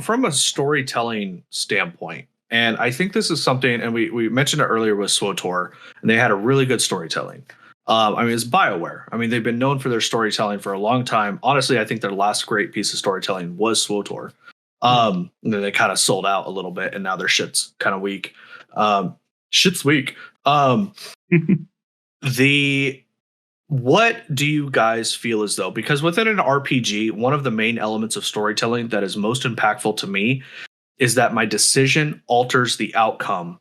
from a storytelling standpoint, and I think this is something, and we mentioned it earlier with SWTOR, and they had a really good storytelling. I mean, it's BioWare. I mean, they've been known for their storytelling for a long time. Honestly, I think their last great piece of storytelling was SWTOR. And then they kind of sold out a little bit, and now their shit's kind of weak. Shit's weak. The What do you guys feel as though, because within an RPG, one of the main elements of storytelling that is most impactful to me is that my decision alters the outcome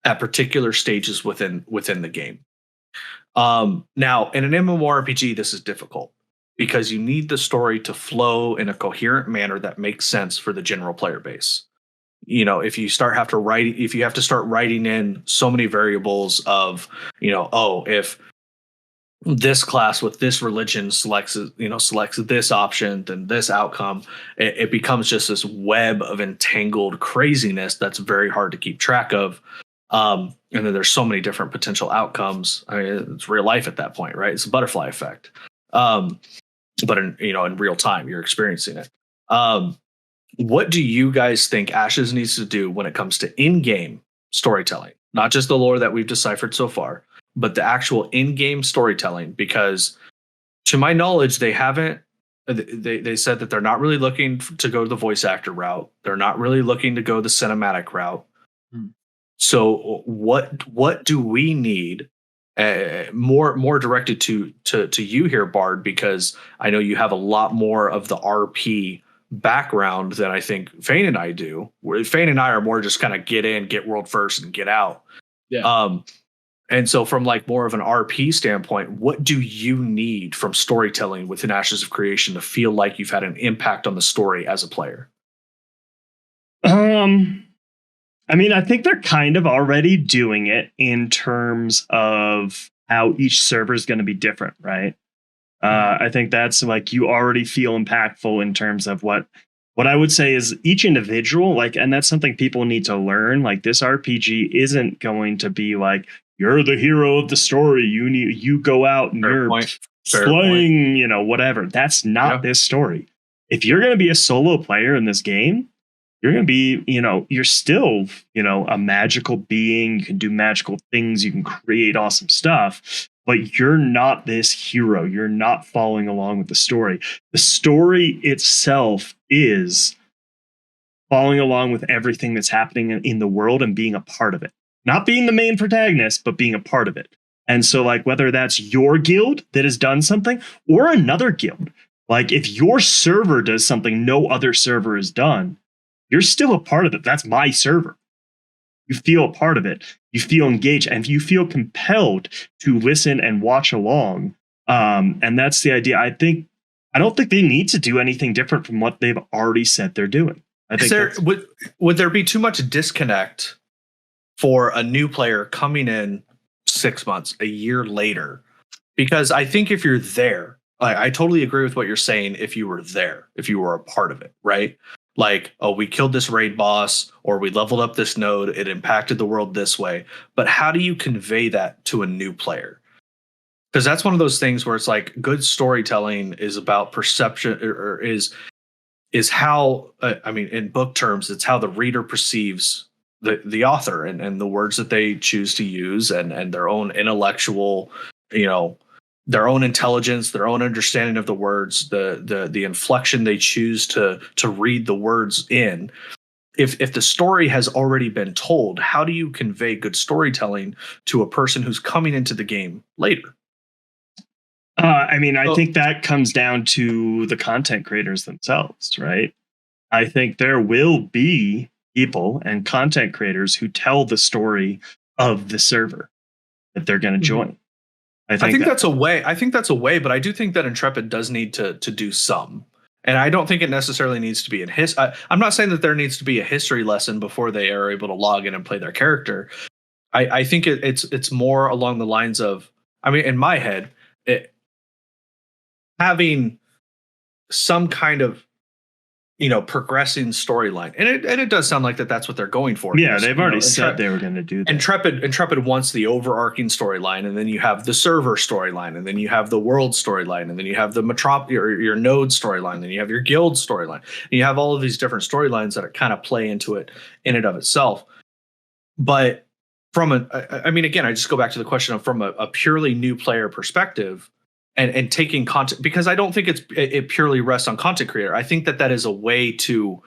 at particular stages within the game. Now, in an MMORPG, this is difficult because you need the story to flow in a coherent manner that makes sense for the general player base. You know, if you have to start writing in so many variables of, if this class with this religion selects this option, then this outcome, it becomes just this web of entangled craziness that's very hard to keep track of. And then there's so many different potential outcomes. I mean, it's real life at that point, right? It's a butterfly effect. But in real time, you're experiencing it. What do you guys think Ashes needs to do when it comes to in-game storytelling? Not just the lore that we've deciphered so far, but the actual in-game storytelling, because to my knowledge, they haven't. They said that they're not really looking to go the voice actor route. They're not really looking to go the cinematic route. So what do we need? More directed to you here, Bard, because I know you have a lot more of the RP background than I think Fane and I do. Where Fane and I are more just kind of get in, get world first, and get out. Yeah. And so from like more of an RP standpoint, what do you need from storytelling within Ashes of Creation to feel like you've had an impact on the story as a player? I mean, I think they're kind of already doing it in terms of how each server is going to be different, right? I think that's like you already feel impactful in terms of what I would say is each individual, like, and that's something people need to learn. Like, this RPG isn't going to be like, you're the hero of the story. You go out and you're slaying, whatever. That's not this story. If you're going to be a solo player in this game, you're going to be, you're still, a magical being. You can do magical things. You can create awesome stuff, but you're not this hero. You're not following along with the story. The story itself is following along with everything that's happening in the world and being a part of it. Not being the main protagonist, but being a part of it. And so, like, whether that's your guild that has done something or another guild, like if your server does something no other server has done, you're still a part of it. That's my server. You feel a part of it. You feel engaged, and you feel compelled to listen and watch along. And that's the idea. I don't think they need to do anything different from what they've already said they're doing. I think would there be too much disconnect for a new player coming in 6 months, a year later? Because I think if you're there, I totally agree with what you're saying. If you were there, if you were a part of it, right? Like, oh, we killed this raid boss, or we leveled up this node, it impacted the world this way. But how do you convey that to a new player? Because that's one of those things where it's like good storytelling is about perception, or is how, in book terms, it's how the reader perceives the author and the words that they choose to use and their own intellectual, their own intelligence, their own understanding of the words, the inflection they choose to read the words in. If the story has already been told, how do you convey good storytelling to a person who's coming into the game later? I think that comes down to the content creators themselves, right? I think there will be people and content creators who tell the story of the server that they're going to join. I think that's a way, but I do think that Intrepid does need to do some. And I don't think it necessarily needs to be in I'm not saying that there needs to be a history lesson before they are able to log in and play their character. I think it's more along the lines of, in my head, having some kind of progressing storyline, and it does sound like that's what they're going for. Yeah, they've already said they were going to do that. Intrepid wants the overarching storyline, and then you have the server storyline, and then you have the world storyline, and then you have the your node storyline, then you have your guild storyline, and you have all of these different storylines that kind of play into it in and of itself. But again, I just go back to the question of from a purely new player perspective. And taking content, because I don't think it purely rests on content creator. I think that is a way to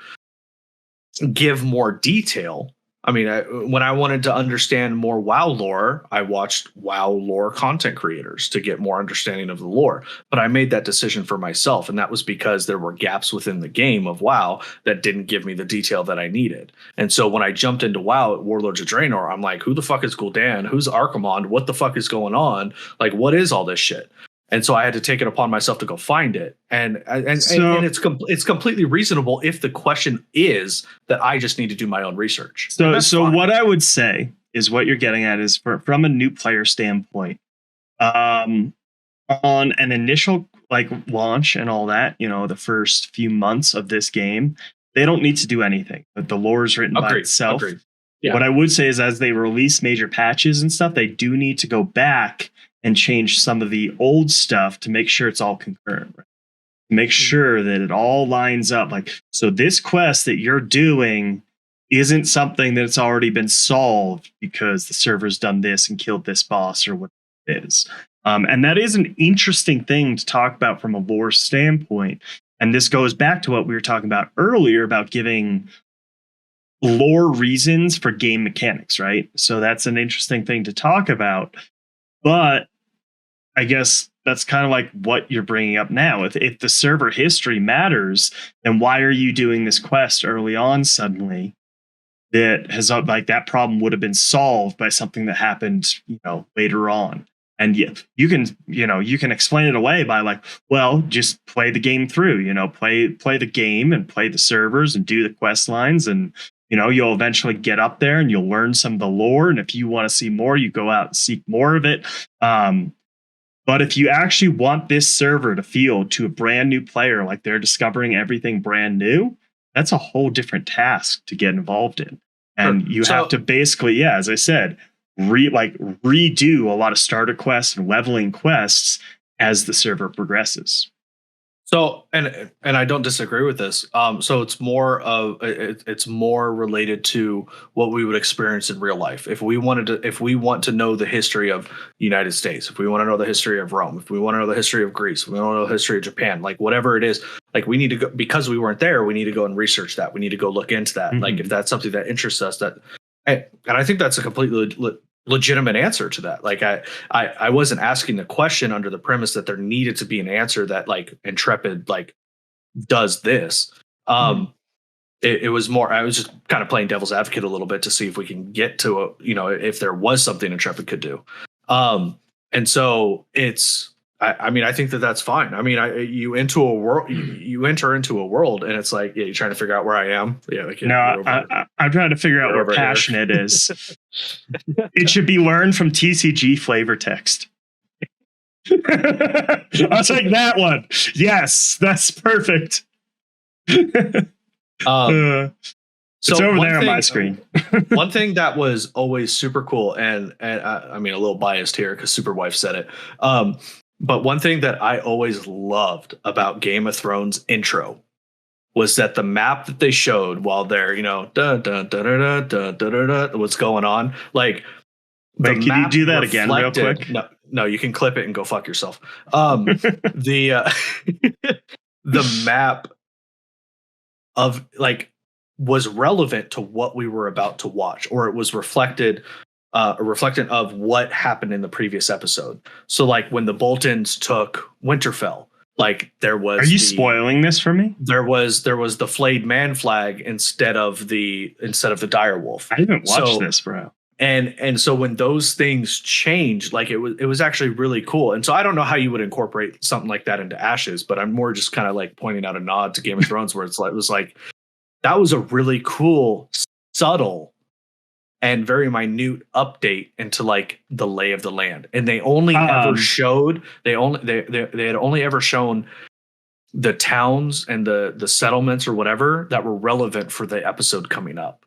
give more detail. I mean, when I wanted to understand more WoW lore, I watched WoW lore content creators to get more understanding of the lore. But I made that decision for myself, and that was because there were gaps within the game of WoW that didn't give me the detail that I needed. And so when I jumped into WoW at Warlords of Draenor, I'm like, who the fuck is Gul'dan? Who's Archimonde? What the fuck is going on? Like, what is all this shit? And so I had to take it upon myself to go find it. And it's completely reasonable if the question is that I just need to do my own research. So what I would say is what you're getting at is from a new player standpoint, on an initial launch and all that, the first few months of this game, they don't need to do anything. But the lore is written by itself. Yeah. What I would say is as they release major patches and stuff, they do need to go back and change some of the old stuff to make sure it's all concurrent, right? Make sure that it all lines up. So this quest that you're doing isn't something that's already been solved because the server's done this and killed this boss or what it is. And that is an interesting thing to talk about from a lore standpoint. And this goes back to what we were talking about earlier about giving lore reasons for game mechanics, right? So that's an interesting thing to talk about. But I guess that's kind of like what you're bringing up now. If the server history matters, then why are you doing this quest early on suddenly that has that problem would have been solved by something that happened, later on? And you can explain it away by just play the game through, play the game and play the servers and do the quest lines, and you'll eventually get up there and you'll learn some of the lore. And if you want to see more, you go out and seek more of it. But if you actually want this server to feel to a brand new player like they're discovering everything brand new, that's a whole different task to get involved in. And you have to basically, as I said, redo a lot of starter quests and leveling quests as the server progresses. So, and I don't disagree with this. So it's more related to what we would experience in real life. If we want to know the history of the United States, if we want to know the history of Rome, if we want to know the history of Greece, if we want to know the history of Japan, whatever it is, we need to go, because we weren't there, we need to go and research that. We need to go look into that. Mm-hmm. If that's something that interests us, and I think that's a completely legitimate answer to that. I wasn't asking the question under the premise that there needed to be an answer that Intrepid does this. It was more, I was just kind of playing devil's advocate a little bit to see if we can get to if there was something Intrepid could do. And so I think that's fine. I mean, you enter into a world and it's you're trying to figure out where I am. Yeah. I'm trying to figure out where passionate is. It should be learned from TCG flavor text. I'll take that one. Yes, that's perfect. It's over there on my screen. One thing that was always super cool, and I mean, a little biased here because Superwife said it. But one thing that I always loved about Game of Thrones intro was that the map that they showed while they're, what's going on. Wait, can you do that again real quick? No, you can clip it and go fuck yourself. The map of was relevant to what we were about to watch, or it was reflected reflectant of what happened in the previous episode. So like when the Boltons took Winterfell, like there was. Are you spoiling this for me? There was the flayed man flag instead of the direwolf. I haven't watched this, bro. And so when those things changed, like it was actually really cool. And so I don't know how you would incorporate something like that into Ashes, but I'm more just kind of like pointing out a nod to Game of Thrones where it was like that was a really cool, subtle, and very minute update into like the lay of the land. And they only ever showed they had only ever shown the towns and the settlements or whatever that were relevant for the episode coming up.